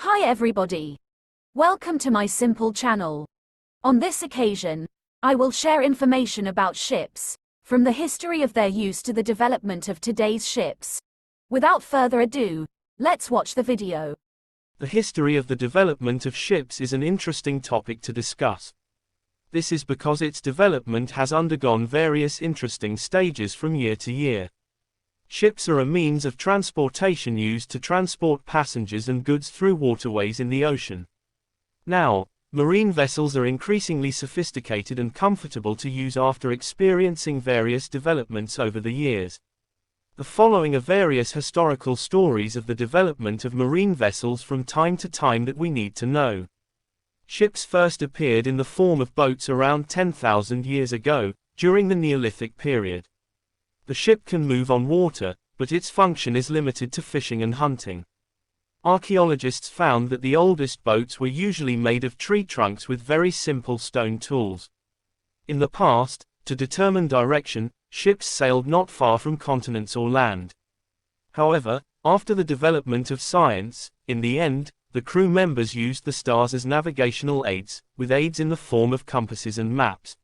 Hi everybody. Welcome to my simple channel. On this occasion, I will share information about ships, from the history of their use to the development of today's ships. Without further ado, let's watch the video. The history of the development of ships is an interesting topic to discuss. This is because its development has undergone various interesting stages from year to year. Ships are a means of transportation used to transport passengers and goods through waterways in the ocean. Now, marine vessels are increasingly sophisticated and comfortable to use after experiencing various developments over the years. The following are various historical stories of the development of marine vessels from time to time that we need to know. Ships first appeared in the form of boats around 10,000 years ago, during the Neolithic period. The ship can move on water, but its function is limited to fishing and hunting. Archaeologists found that the oldest boats were usually made of tree trunks with very simple stone tools. In the past, to determine direction, ships sailed not far from continents or land. However, after the development of science, in the end, the crew members used the stars as navigational aids, with aids in the form of compasses and maps.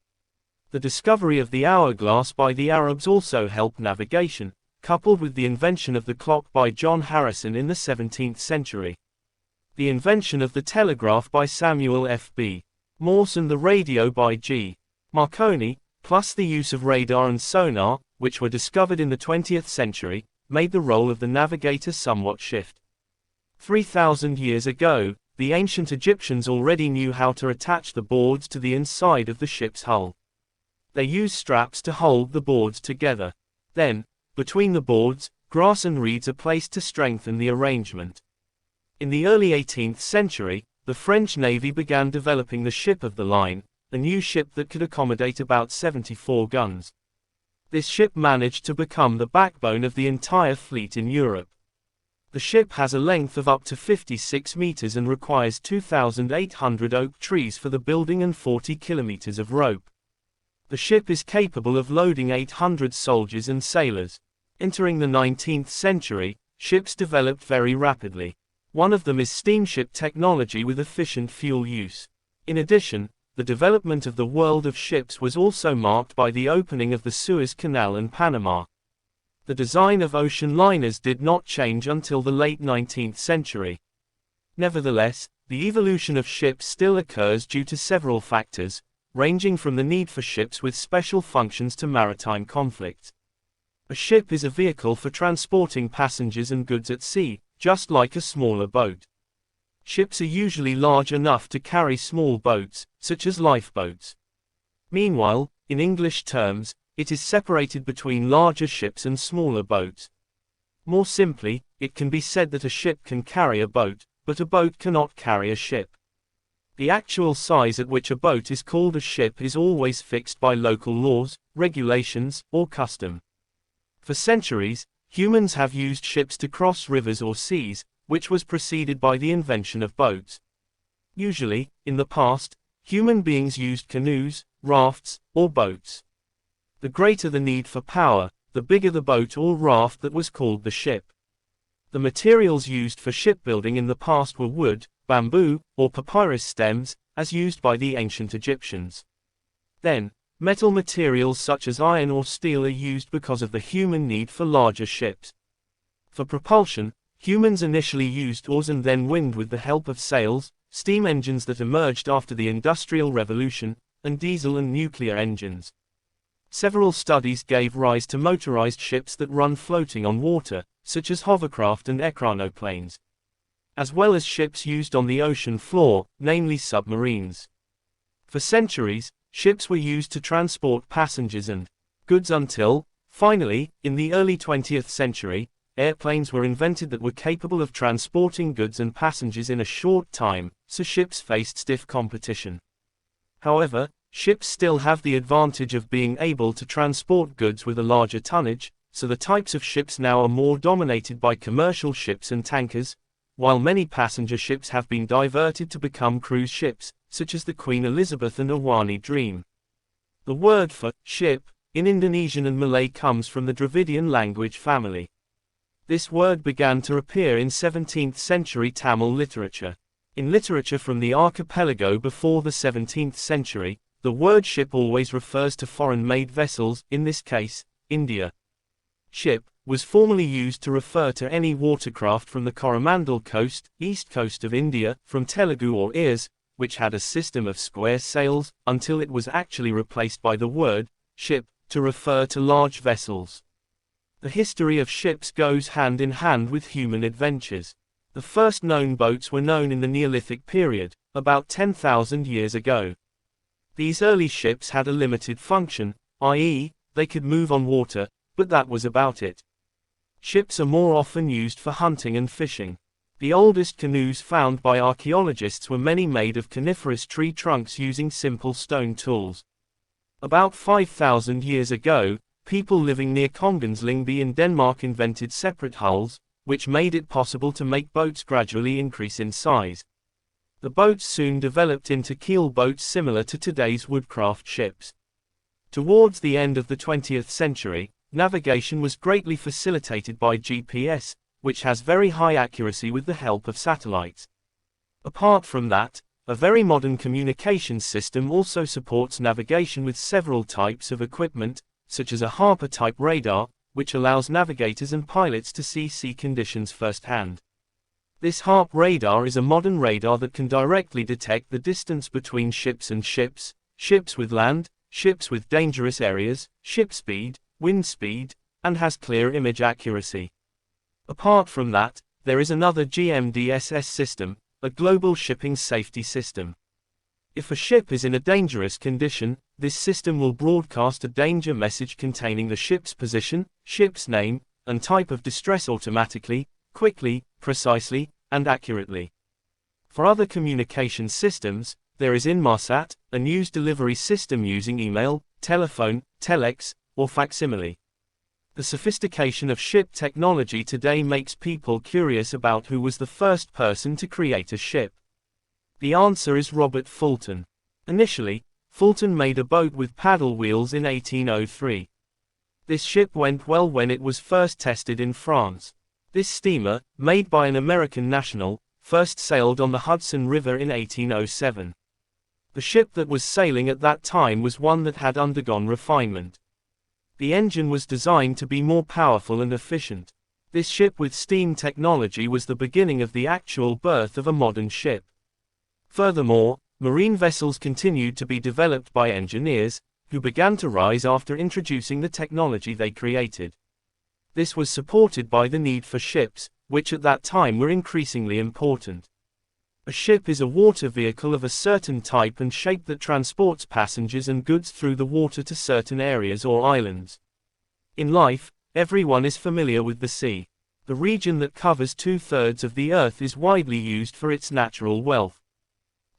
The discovery of the hourglass by the Arabs also helped navigation, coupled with the invention of the clock by John Harrison in the 17th century. The invention of the telegraph by Samuel F.B. Morse and the radio by G. Marconi, plus the use of radar and sonar, which were discovered in the 20th century, made the role of the navigator somewhat shift. 3,000 years ago, the ancient Egyptians already knew how to attach the boards to the inside of the ship's hull. They used straps to hold the boards together. Then, between the boards, grass and reeds are placed to strengthen the arrangement. In the early 18th century, the French Navy began developing the ship of the line, a new ship that could accommodate about 74 guns. This ship managed to become the backbone of the entire fleet in Europe. The ship has a length of up to 56 meters and requires 2,800 oak trees for the building and 40 kilometers of rope. The ship is capable of loading 800 soldiers and sailors. Entering the 19th century, ships developed very rapidly. One of them is steamship technology with efficient fuel use. In addition, the development of the world of ships was also marked by the opening of the Suez Canal and Panama. The design of ocean liners did not change until the late 19th century. Nevertheless, the evolution of ships still occurs due to several factors, ranging from the need for ships with special functions to maritime conflicts. A ship is a vehicle for transporting passengers and goods at sea, just like a smaller boat. Ships are usually large enough to carry small boats, such as lifeboats. Meanwhile, in English terms, it is separated between larger ships and smaller boats. More simply, it can be said that a ship can carry a boat, but a boat cannot carry a ship. The actual size at which a boat is called a ship is always fixed by local laws, regulations, or custom. For centuries, humans have used ships to cross rivers or seas, which was preceded by the invention of boats. Usually, in the past, human beings used canoes, rafts, or boats. The greater the need for power, the bigger the boat or raft that was called the ship. The materials used for shipbuilding in the past were wood, bamboo, or papyrus stems, as used by the ancient Egyptians. Then, metal materials such as iron or steel are used because of the human need for larger ships. For propulsion, humans initially used oars and then wind with the help of sails, steam engines that emerged after the Industrial Revolution, and diesel and nuclear engines. Several studies gave rise to motorized ships that run floating on water, such as hovercraft and ekranoplanes, as well as ships used on the ocean floor, namely submarines. For centuries, ships were used to transport passengers and goods until, finally, in the early 20th century, airplanes were invented that were capable of transporting goods and passengers in a short time, so ships faced stiff competition. However, ships still have the advantage of being able to transport goods with a larger tonnage, so the types of ships now are more dominated by commercial ships and tankers, while many passenger ships have been diverted to become cruise ships, such as the Queen Elizabeth and Awani Dream. The word for ship in Indonesian and Malay comes from the Dravidian language family. This word began to appear in 17th century Tamil literature. In literature from the archipelago before the 17th century, the word ship always refers to foreign-made vessels, in this case, India. Ship was formerly used to refer to any watercraft from the Coromandel coast, east coast of India, from Telugu or Ears, which had a system of square sails, until it was actually replaced by the word ship to refer to large vessels. The history of ships goes hand in hand with human adventures. The first known boats were known in the Neolithic period, about 10,000 years ago. These early ships had a limited function, i.e., they could move on water, but that was about it. Ships are more often used for hunting and fishing. The oldest canoes found by archaeologists were many made of coniferous tree trunks using simple stone tools. About 5,000 years ago, people living near Kongens Lyngby in Denmark invented separate hulls, which made it possible to make boats gradually increase in size. The boats soon developed into keel boats similar to today's woodcraft ships. Towards the end of the 20th century, navigation was greatly facilitated by GPS, which has very high accuracy with the help of satellites. Apart from that, a very modern communications system also supports navigation with several types of equipment, such as a Harper-type radar, which allows navigators and pilots to see sea conditions firsthand. This HARP radar is a modern radar that can directly detect the distance between ships and ships, ships with land, ships with dangerous areas, ship speed, wind speed, and has clear image accuracy. Apart from that, there is another GMDSS system, a global shipping safety system. If a ship is in a dangerous condition, this system will broadcast a danger message containing the ship's position, ship's name, and type of distress automatically, quickly, precisely, and accurately. For other communication systems, there is Inmarsat, a news delivery system using email, telephone, telex, or facsimile. The sophistication of ship technology today makes people curious about who was the first person to create a ship. The answer is Robert Fulton. Initially, Fulton made a boat with paddle wheels in 1803. This ship went well when it was first tested in France. This steamer, made by an American national, first sailed on the Hudson River in 1807. The ship that was sailing at that time was one that had undergone refinement. The engine was designed to be more powerful and efficient. This ship with steam technology was the beginning of the actual birth of a modern ship. Furthermore, marine vessels continued to be developed by engineers, who began to rise after introducing the technology they created. This was supported by the need for ships, which at that time were increasingly important. A ship is a water vehicle of a certain type and shape that transports passengers and goods through the water to certain areas or islands. In life, everyone is familiar with the sea. The region that covers 2/3 of the earth is widely used for its natural wealth.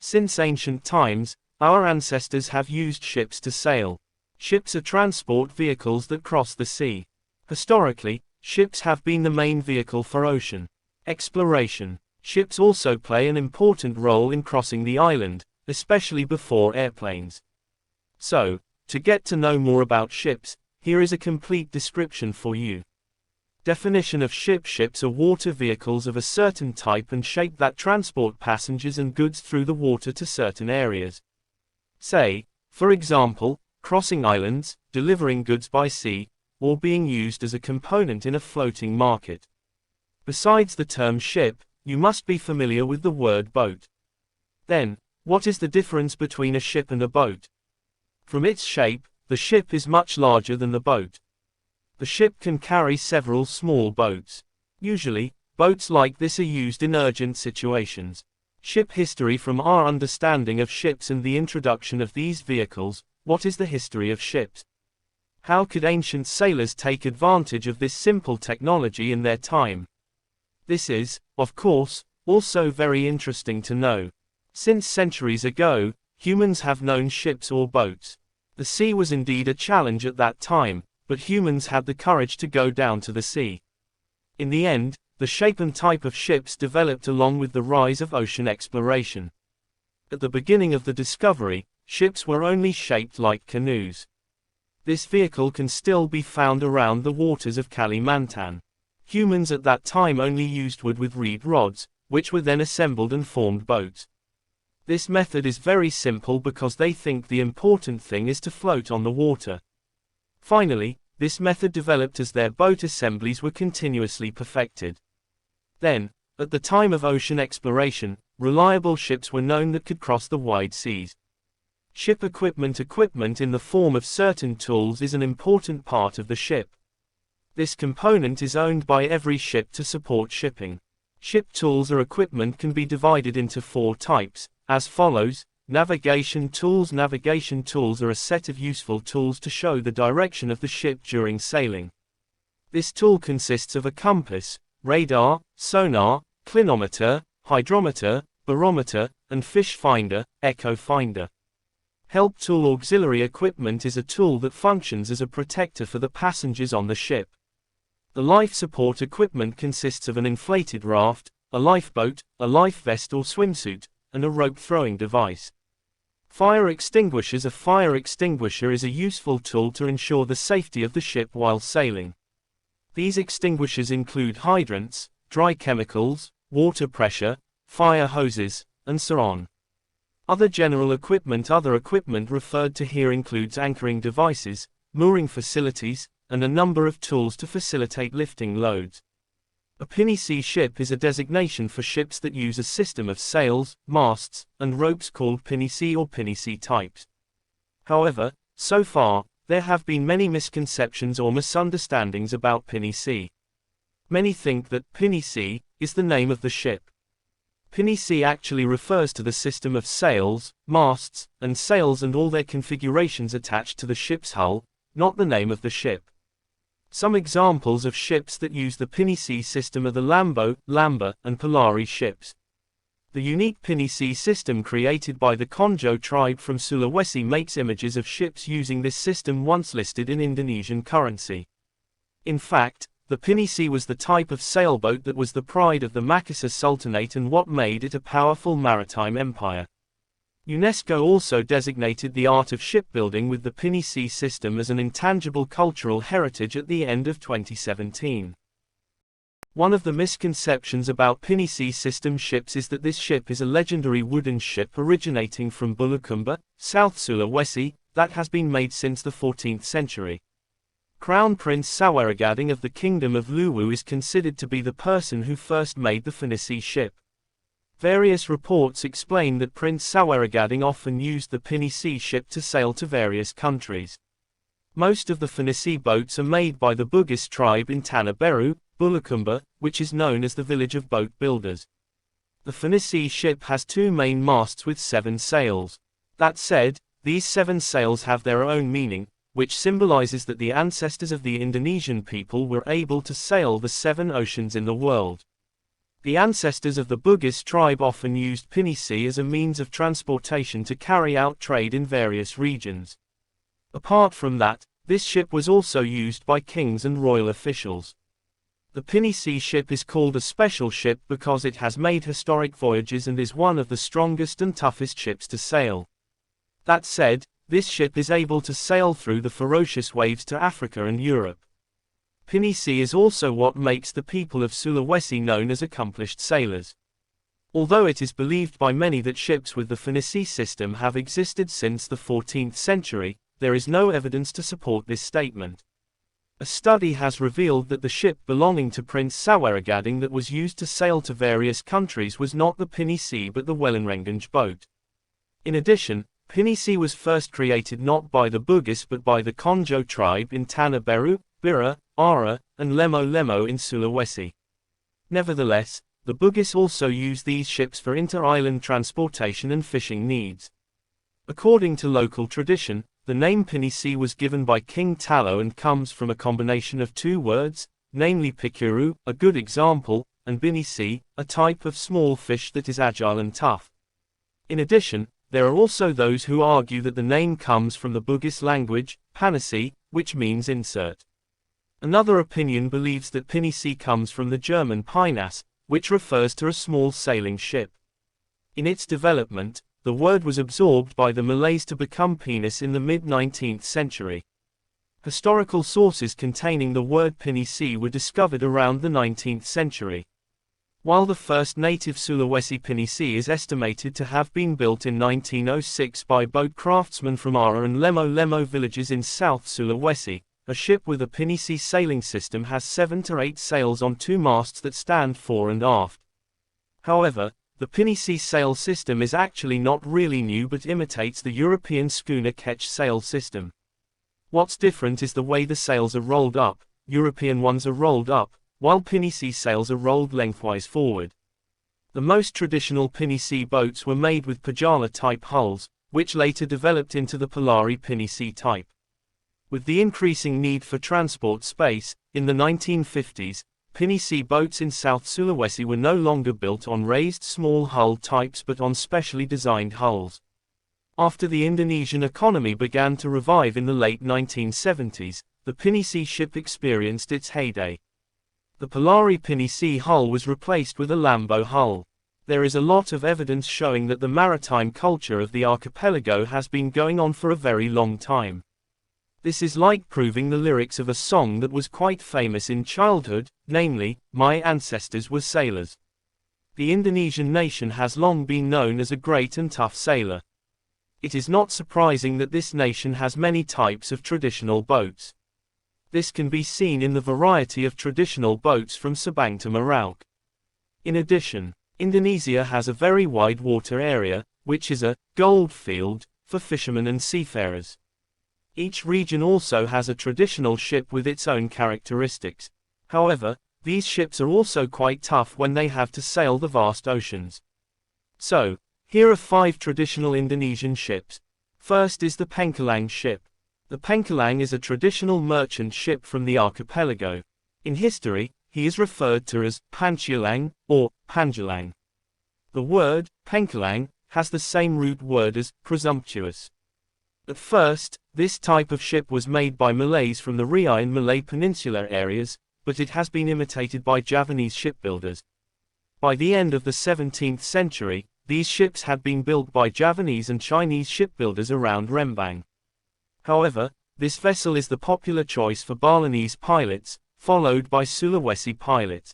Since ancient times, our ancestors have used ships to sail. Ships are transport vehicles that cross the sea. Historically, ships have been the main vehicle for ocean exploration. Ships also play an important role in crossing the island, especially before airplanes. So, to get to know more about ships, here is a complete description for you. Definition of ship: ships are water vehicles of a certain type and shape that transport passengers and goods through the water to certain areas. Say, for example, crossing islands, delivering goods by sea, or being used as a component in a floating market. Besides the term ship, you must be familiar with the word boat. Then, what is the difference between a ship and a boat? From its shape, the ship is much larger than the boat. The ship can carry several small boats. Usually, boats like this are used in urgent situations. Ship history: from our understanding of ships and the introduction of these vehicles, what is the history of ships? How could ancient sailors take advantage of this simple technology in their time? This is, of course, also very interesting to know. Since centuries ago, humans have known ships or boats. The sea was indeed a challenge at that time, but humans had the courage to go down to the sea. In the end, the shape and type of ships developed along with the rise of ocean exploration. At the beginning of the discovery, ships were only shaped like canoes. This vehicle can still be found around the waters of Kalimantan. Humans at that time only used wood with reed rods, which were then assembled and formed boats. This method is very simple because they think the important thing is to float on the water. Finally, this method developed as their boat assemblies were continuously perfected. Then, at the time of ocean exploration, reliable ships were known that could cross the wide seas. Ship equipment in the form of certain tools is an important part of the ship. This component is owned by every ship to support shipping. Ship tools or equipment can be divided into 4 types, as follows. Navigation tools. Navigation tools are a set of useful tools to show the direction of the ship during sailing. This tool consists of a compass, radar, sonar, clinometer, hydrometer, barometer, and fish finder, echo finder. Help tool. Auxiliary equipment is a tool that functions as a protector for the passengers on the ship. The life support equipment consists of an inflated raft, a lifeboat, a life vest or swimsuit, and a rope throwing device. Fire extinguishers. A fire extinguisher is a useful tool to ensure the safety of the ship while sailing. These extinguishers include hydrants, dry chemicals, water pressure, fire hoses, and so on. Other general equipment. Other equipment referred to here includes anchoring devices, mooring facilities, and a number of tools to facilitate lifting loads. A pinnace ship is a designation for ships that use a system of sails, masts, and ropes called pinnace or pinnace types. However, so far, there have been many misconceptions or misunderstandings about pinnace. Many think that pinnace is the name of the ship. Pinnace actually refers to the system of sails, masts, and sails and all their configurations attached to the ship's hull, not the name of the ship. Some examples of ships that use the pinnace system are the Lambo, Lamba, and Polari ships. The unique pinnace system created by the Konjo tribe from Sulawesi makes images of ships using this system once listed in Indonesian currency. In fact, the pinnace was the type of sailboat that was the pride of the Makassar Sultanate and what made it a powerful maritime empire. UNESCO also designated the art of shipbuilding with the pinnace system as an intangible cultural heritage at the end of 2017. One of the misconceptions about pinnace system ships is that this ship is a legendary wooden ship originating from Bulukumba, South Sulawesi, that has been made since the 14th century. Crown Prince Sawerogading of the Kingdom of Luwu is considered to be the person who first made the pinnace ship. Various reports explain that Prince Sawerogading often used the pinnace ship to sail to various countries. Most of the pinnace boats are made by the Bugis tribe in Tanah Beru, Bulukumba, which is known as the village of boat builders. The pinnace ship has 2 main masts with 7 sails. That said, these 7 sails have their own meaning, which symbolizes that the ancestors of the Indonesian people were able to sail the 7 oceans in the world. The ancestors of the Bugis tribe often used pinnace as a means of transportation to carry out trade in various regions. Apart from that, this ship was also used by kings and royal officials. The pinnace ship is called a special ship because it has made historic voyages and is one of the strongest and toughest ships to sail. That said, this ship is able to sail through the ferocious waves to Africa and Europe. Pinnace is also what makes the people of Sulawesi known as accomplished sailors. Although it is believed by many that ships with the pinnace system have existed since the 14th century, there is no evidence to support this statement. A study has revealed that the ship belonging to Prince Sawerogading that was used to sail to various countries was not the pinnace but the Wellenrengange boat. In addition, pinnace was first created not by the Bugis but by the Konjo tribe in Tanah Beru, Bira, Ara, and Lemo Lemo in Sulawesi. Nevertheless, the Bugis also used these ships for inter-island transportation and fishing needs. According to local tradition, the name pinnace was given by King Talo and comes from a combination of 2 words, namely pikuru, a good example, and binisi, a type of small fish that is agile and tough. In addition, there are also those who argue that the name comes from the Bugis language, panasi, which means insert. Another opinion believes that pinnace comes from the German Pinas, which refers to a small sailing ship. In its development, the word was absorbed by the Malays to become penis in the mid-19th century. Historical sources containing the word pinisi were discovered around the 19th century. While the first native Sulawesi pinisi is estimated to have been built in 1906 by boat craftsmen from Ara and Lemo villages in South Sulawesi, a ship with a pinisi sailing system has 7 to 8 sails on 2 masts that stand fore and aft. However, the pinisi sail system is actually not really new but imitates the European schooner ketch sail system. What's different is the way the sails are rolled up. European ones are rolled up, while pinisi sails are rolled lengthwise forward. The most traditional pinisi boats were made with Pajala-type hulls, which later developed into the Polari pinisi type. With the increasing need for transport space, in the 1950s, pinisi boats in South Sulawesi were no longer built on raised small hull types but on specially designed hulls. After the Indonesian economy began to revive in the late 1970s, the pinisi ship experienced its heyday. The Polari pinisi hull was replaced with a Lambo hull. There is a lot of evidence showing that the maritime culture of the archipelago has been going on for a very long time. This is like proving the lyrics of a song that was quite famous in childhood, namely, "My ancestors were sailors." The Indonesian nation has long been known as a great and tough sailor. It is not surprising that this nation has many types of traditional boats. This can be seen in the variety of traditional boats from Sabang to Merauke. In addition, Indonesia has a very wide water area, which is a gold field for fishermen and seafarers. Each region also has a traditional ship with its own characteristics. However, these ships are also quite tough when they have to sail the vast oceans. So, here are 5 traditional Indonesian ships. First is the Pengkelang ship. The Pengkelang is a traditional merchant ship from the archipelago. In history, he is referred to as Pancialang or Panjalang. The word Pengkelang has the same root word as presumptuous. At first, this type of ship was made by Malays from the Riau and Malay Peninsula areas, but it has been imitated by Javanese shipbuilders. By the end of the 17th century, these ships had been built by Javanese and Chinese shipbuilders around Rembang. However, this vessel is the popular choice for Balinese pilots, followed by Sulawesi pilots.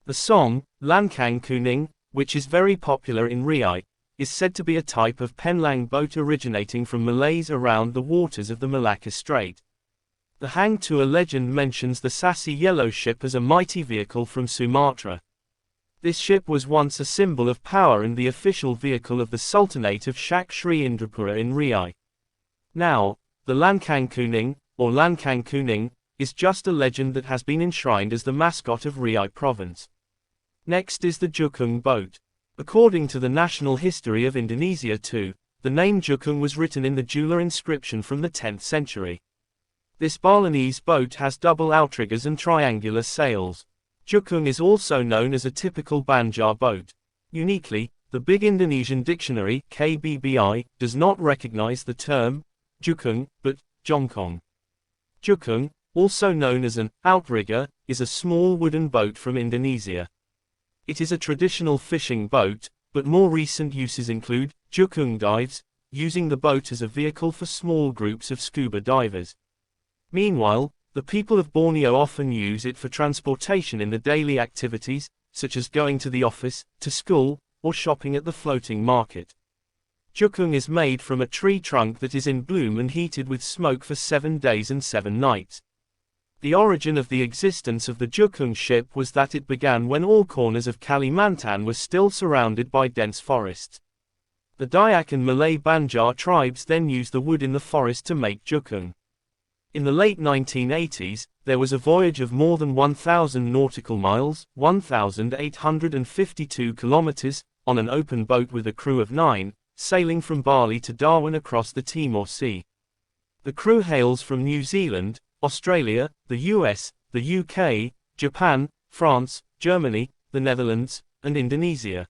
The song, Lancang Kuning, which is very popular in Riau, is said to be a type of penlang boat originating from Malays around the waters of the Malacca Strait. The Hang Tuah legend mentions the Sassy Yellow ship as a mighty vehicle from Sumatra. This ship was once a symbol of power and the official vehicle of the Sultanate of Shak Sri Indrapura in Riau. Now, the Lancang Kuning, or Lancang Kuning, is just a legend that has been enshrined as the mascot of Riau province. Next is the Jukung boat. According to the National History of Indonesia too, the name Jukung was written in the Jula inscription from the 10th century. This Balinese boat has double outriggers and triangular sails. Jukung is also known as a typical Banjar boat. Uniquely, the Big Indonesian Dictionary (KBBI) does not recognize the term Jukung, but Jongkong. Jukung, also known as an outrigger, is a small wooden boat from Indonesia. It is a traditional fishing boat, but more recent uses include Jukung dives, using the boat as a vehicle for small groups of scuba divers. Meanwhile, the people of Borneo often use it for transportation in the daily activities, such as going to the office, to school, or shopping at the floating market. Jukung is made from a tree trunk that is in bloom and heated with smoke for 7 days and 7 nights. The origin of the existence of the Jukung ship was that it began when all corners of Kalimantan were still surrounded by dense forests. The Dayak and Malay Banjar tribes then used the wood in the forest to make Jukung. In the late 1980s, there was a voyage of more than 1,000 nautical miles, 1,852 kilometers, on an open boat with a crew of 9, sailing from Bali to Darwin across the Timor Sea. The crew hails from New Zealand, Australia, the US, the UK, Japan, France, Germany, the Netherlands, and Indonesia.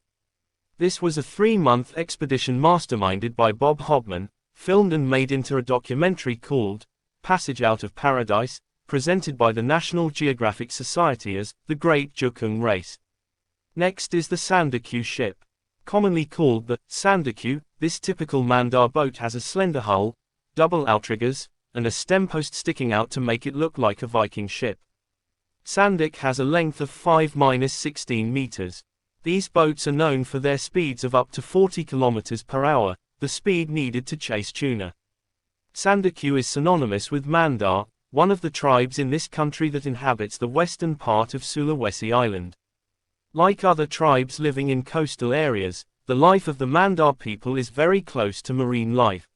This was a 3-month expedition masterminded by Bob Hobman, filmed and made into a documentary called Passage Out of Paradise, presented by the National Geographic Society as The Great Jukung Race. Next is the Sandaku ship. Commonly called the Sandaku, this typical Mandar boat has a slender hull, double outriggers, and a stem post sticking out to make it look like a Viking ship. Sandik has a length of 5–16 meters. These boats are known for their speeds of up to 40 km per hour, the speed needed to chase tuna. Sandaku is synonymous with Mandar, one of the tribes in this country that inhabits the western part of Sulawesi Island. Like other tribes living in coastal areas, the life of the Mandar people is very close to marine life.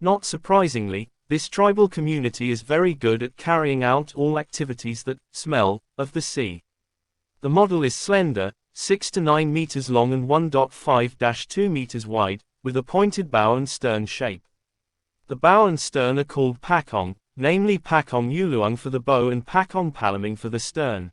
Not surprisingly, this tribal community is very good at carrying out all activities that smell of the sea. The model is slender, 6 to 9 meters long and 1.5–2 meters wide, with a pointed bow and stern shape. The bow and stern are called pakong, namely Pakong Uluang for the bow and Pakong Palaming for the stern.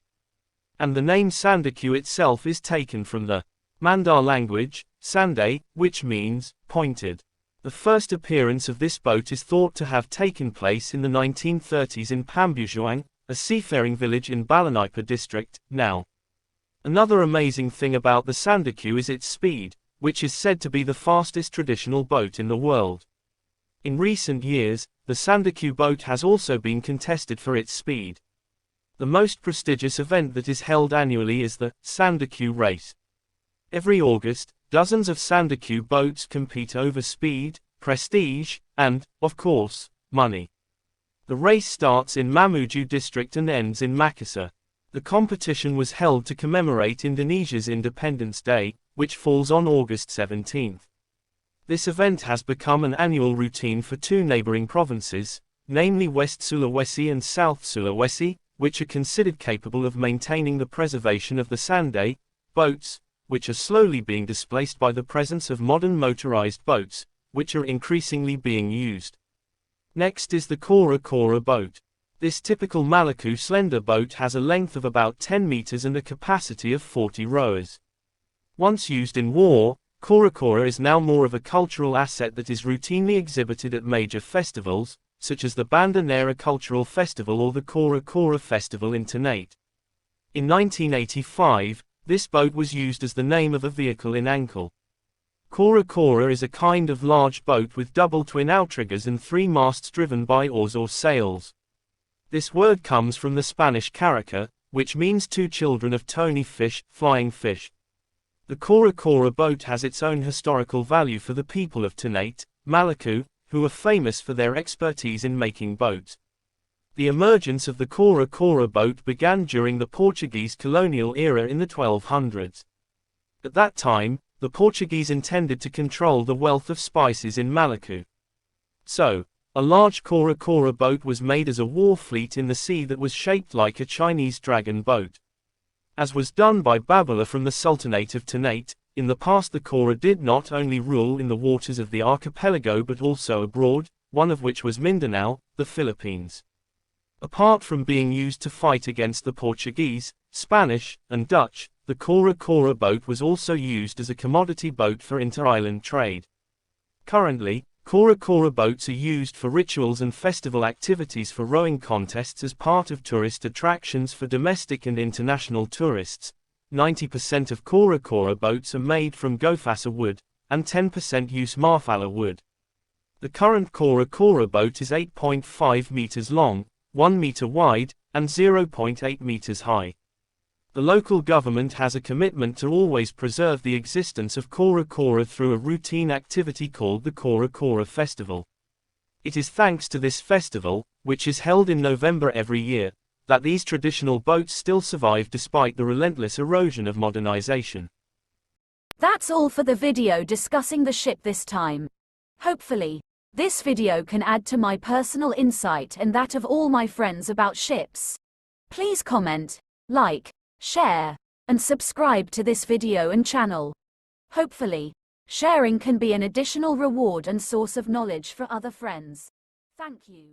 And the name Sandaku itself is taken from the Mandar language, Sande, which means pointed. The first appearance of this boat is thought to have taken place in the 1930s in Pambujuang, a seafaring village in Balanipa district, now. Another amazing thing about the Sandaku is its speed, which is said to be the fastest traditional boat in the world. In recent years, the Sandaku boat has also been contested for its speed. The most prestigious event that is held annually is the Sandaku Race. Every August, dozens of Sandaku boats compete over speed, prestige, and, of course, money. The race starts in Mamuju district and ends in Makassar. The competition was held to commemorate Indonesia's Independence Day, which falls on August 17. This event has become an annual routine for two neighboring provinces, namely West Sulawesi and South Sulawesi, which are considered capable of maintaining the preservation of the Sande boats, which are slowly being displaced by the presence of modern motorized boats, which are increasingly being used. Next is the Kora Kora boat. This typical Maluku slender boat has a length of about 10 meters and a capacity of 40 rowers. Once used in war, Kora Kora is now more of a cultural asset that is routinely exhibited at major festivals, such as the Banda Nera Cultural Festival or the Kora Kora Festival in Ternate. In 1985, this boat was used as the name of a vehicle in Ankle. Kora Kora is a kind of large boat with double twin outriggers and 3 masts driven by oars or sails. This word comes from the Spanish caraca, which means 2 children of Tony fish, flying fish. The Kora Kora boat has its own historical value for the people of Ternate, Maluku, who are famous for their expertise in making boats. The emergence of the Kora Kora boat began during the Portuguese colonial era in the 1200s. At that time, the Portuguese intended to control the wealth of spices in Maluku. So, a large Kora Kora boat was made as a war fleet in the sea that was shaped like a Chinese dragon boat. As was done by Babila from the Sultanate of Ternate, in the past the Kora did not only rule in the waters of the archipelago but also abroad, one of which was Mindanao, the Philippines. Apart from being used to fight against the Portuguese, Spanish, and Dutch, the Kora Kora boat was also used as a commodity boat for inter-island trade. Currently, Kora Kora boats are used for rituals and festival activities for rowing contests as part of tourist attractions for domestic and international tourists. 90% of Kora Kora boats are made from Gofasa wood, and 10% use Marfala wood. The current Kora Kora boat is 8.5 meters long, 1 meter wide, and 0.8 meters high. The local government has a commitment to always preserve the existence of Kora Kora through a routine activity called the Kora Kora Festival. It is thanks to this festival, which is held in November every year, that these traditional boats still survive despite the relentless erosion of modernization. That's all for the video discussing the ship this time. Hopefully, this video can add to my personal insight and that of all my friends about ships. Please comment, like, share, and subscribe to this video and channel. Hopefully, sharing can be an additional reward and source of knowledge for other friends. Thank you.